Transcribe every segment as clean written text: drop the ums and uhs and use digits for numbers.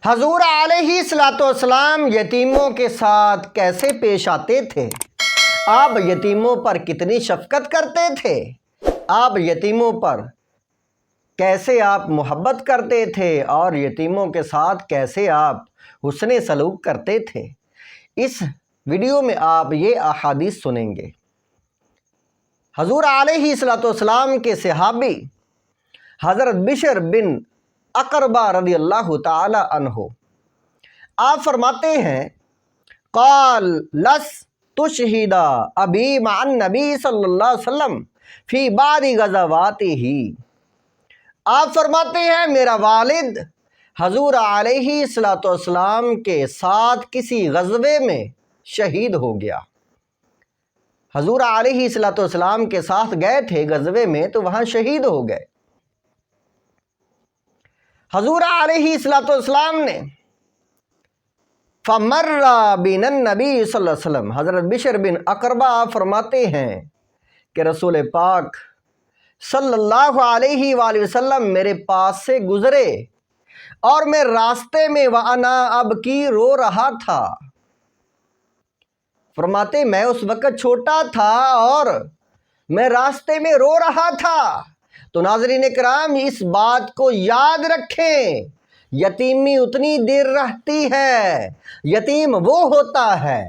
حضور علیہ الصلوۃ والسلام یتیموں کے ساتھ کیسے پیش آتے تھے؟ آپ یتیموں پر کتنی شفقت کرتے تھے؟ آپ یتیموں پر کیسے آپ محبت کرتے تھے اور یتیموں کے ساتھ کیسے آپ حسن سلوک کرتے تھے؟ اس ویڈیو میں آپ یہ احادیث سنیں گے۔ حضور علیہ الصلوۃ والسلام کے صحابی حضرت بشر بن اقربہ رضی اللہ تعالی عنہ آپ فرماتے ہیں، قال لس تشہد ابی مع النبی صلی اللہ علیہ وسلم فی بعض غزواته۔ آپ فرماتے ہیں میرا والد حضور علیہ الصلوۃ والسلام کے ساتھ کسی غزوے میں شہید ہو گیا۔ حضور علیہ الصلوۃ والسلام کے ساتھ گئے تھے غزوے میں تو وہاں شہید ہو گئے۔ حضور علیہ الصلوۃ والسلام نے فمر بنا النبی صلی اللہ علیہ وسلم، حضرت بشر بن اقربہ فرماتے ہیں کہ رسول پاک صلی اللہ علیہ وآلہ وسلم میرے پاس سے گزرے اور میں راستے میں وَأَنَا أَبْكِي رو رہا تھا۔ فرماتے میں اس وقت چھوٹا تھا اور میں راستے میں رو رہا تھا۔ تو ناظرین کرام اس بات کو یاد رکھیں، یتیمی اتنی دیر رہتی ہے۔ یتیم وہ ہوتا ہے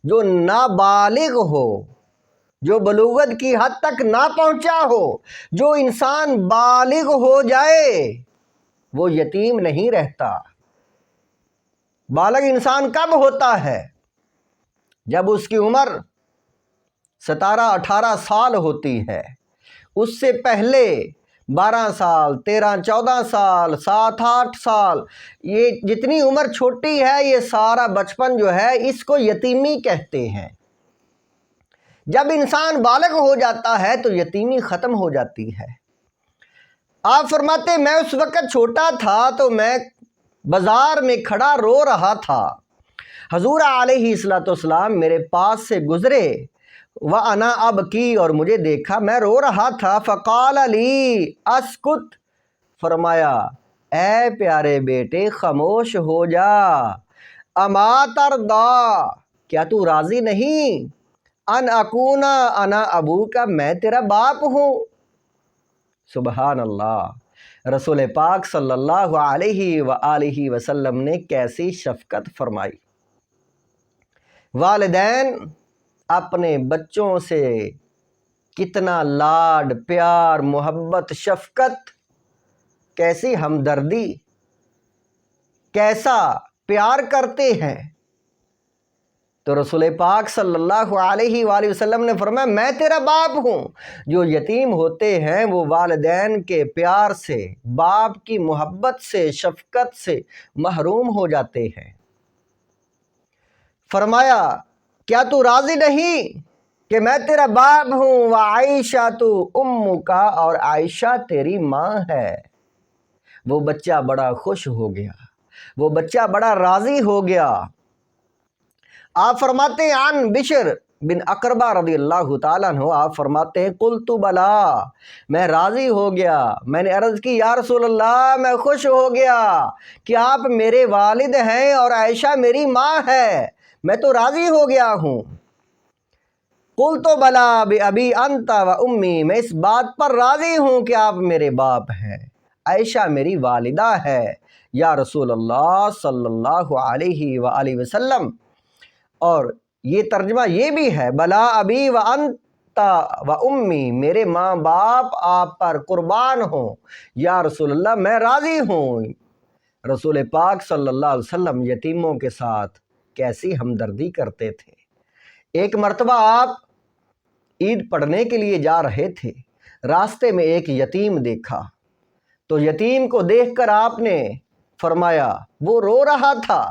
جو نابالغ ہو، جو بلوغت کی حد تک نہ پہنچا ہو۔ جو انسان بالغ ہو جائے وہ یتیم نہیں رہتا۔ بالغ انسان کب ہوتا ہے؟ جب اس کی عمر 17-18 سال ہوتی ہے۔ اس سے پہلے 12 سال، 13-14 سال، 7-8 سال، یہ جتنی عمر چھوٹی ہے یہ سارا بچپن جو ہے اس کو یتیمی کہتے ہیں۔ جب انسان بالغ ہو جاتا ہے تو یتیمی ختم ہو جاتی ہے۔ آپ فرماتے میں اس وقت چھوٹا تھا تو میں بازار میں کھڑا رو رہا تھا۔ حضور علیہ الصلوۃ والسلام میرے پاس سے گزرے، وَأَنَا أَبْكِي، اور مجھے دیکھا میں رو رہا تھا۔ فَقَالَ لِي أَسْكُتْ، فرمایا اے پیارے بیٹے خاموش ہو جا۔ أَمَا تَرْضَىٰ، کیا تو راضی نہیں؟ ان اکون انا ابوک، میں تیرا باپ ہوں۔ سبحان اللہ، رسول پاک صلی اللہ علیہ وآلہ وسلم نے کیسی شفقت فرمائی۔ والدین اپنے بچوں سے کتنا لاڈ پیار محبت شفقت، کیسی ہمدردی، کیسا پیار کرتے ہیں۔ تو رسول پاک صلی اللہ علیہ وآلہ وسلم نے فرمایا میں تیرا باپ ہوں۔ جو یتیم ہوتے ہیں وہ والدین کے پیار سے، باپ کی محبت سے، شفقت سے محروم ہو جاتے ہیں۔ فرمایا کیا تو راضی نہیں کہ میں تیرا باپ ہوں؟ وَعَائِشَةُ أُمُّكَ، اور عائشہ تیری ماں ہے۔ وہ بچہ بڑا خوش ہو گیا، وہ بچہ بڑا راضی ہو گیا۔ آپ فرماتے ہیں عن بشر بن اقربہ رضی اللہ تعالیٰ عنہ، آپ فرماتے ہیں قلت بلا، میں راضی ہو گیا۔ میں نے عرض کی یا رسول اللہ میں خوش ہو گیا کہ آپ میرے والد ہیں اور عائشہ میری ماں ہے، میں تو راضی ہو گیا ہوں۔ قلت بلا بأبی انت و امی، میں اس بات پر راضی ہوں کہ آپ میرے باپ ہیں، عائشہ میری والدہ ہے یا رسول اللہ صلی اللہ علیہ وآلہ وسلم۔ اور یہ ترجمہ یہ بھی ہے بلا ابی و انت و امی، میرے ماں باپ آپ پر قربان ہوں یا رسول اللہ میں راضی ہوں۔ رسول پاک صلی اللہ علیہ وسلم یتیموں کے ساتھ کیسی ہمدردی کرتے تھے۔ ایک مرتبہ آپ عید پڑھنے کے لیے جا رہے تھے، راستے میں ایک یتیم دیکھا تو یتیم کو دیکھ کر آپ نے فرمایا، وہ رو رہا تھا،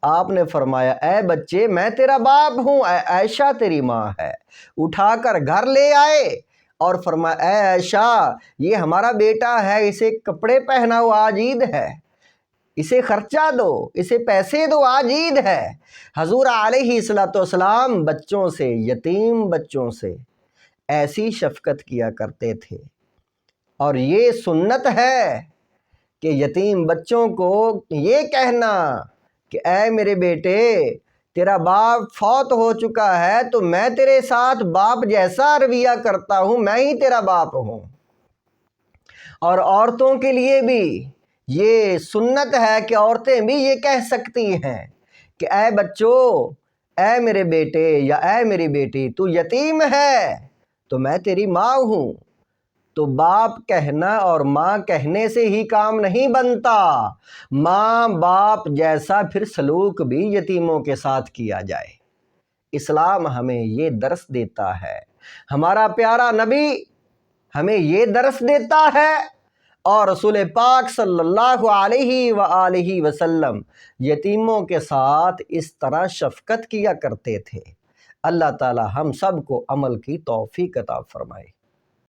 آپ نے فرمایا اے بچے میں تیرا باپ ہوں، عائشہ تیری ماں ہے۔ اٹھا کر گھر لے آئے اور فرمایا اے عائشہ یہ ہمارا بیٹا ہے، اسے کپڑے پہناؤ آج عید ہے، اسے خرچہ دو، اسے پیسے دو آج عید ہے۔ حضور علیہ الصلوۃ والسلام بچوں سے، یتیم بچوں سے ایسی شفقت کیا کرتے تھے۔ اور یہ سنت ہے کہ یتیم بچوں کو یہ کہنا کہ اے میرے بیٹے تیرا باپ فوت ہو چکا ہے تو میں تیرے ساتھ باپ جیسا رویہ کرتا ہوں، میں ہی تیرا باپ ہوں۔ اور عورتوں کے لیے بھی یہ سنت ہے کہ عورتیں بھی یہ کہہ سکتی ہیں کہ اے بچوں، اے میرے بیٹے یا اے میری بیٹی تو یتیم ہے تو میں تیری ماں ہوں۔ تو باپ کہنا اور ماں کہنے سے ہی کام نہیں بنتا، ماں باپ جیسا پھر سلوک بھی یتیموں کے ساتھ کیا جائے۔ اسلام ہمیں یہ درس دیتا ہے، ہمارا پیارا نبی ہمیں یہ درس دیتا ہے، اور رسول پاک صلی اللہ علیہ وآلہ وسلم یتیموں کے ساتھ اس طرح شفقت کیا کرتے تھے۔ اللہ تعالی ہم سب کو عمل کی توفیق عطا فرمائے۔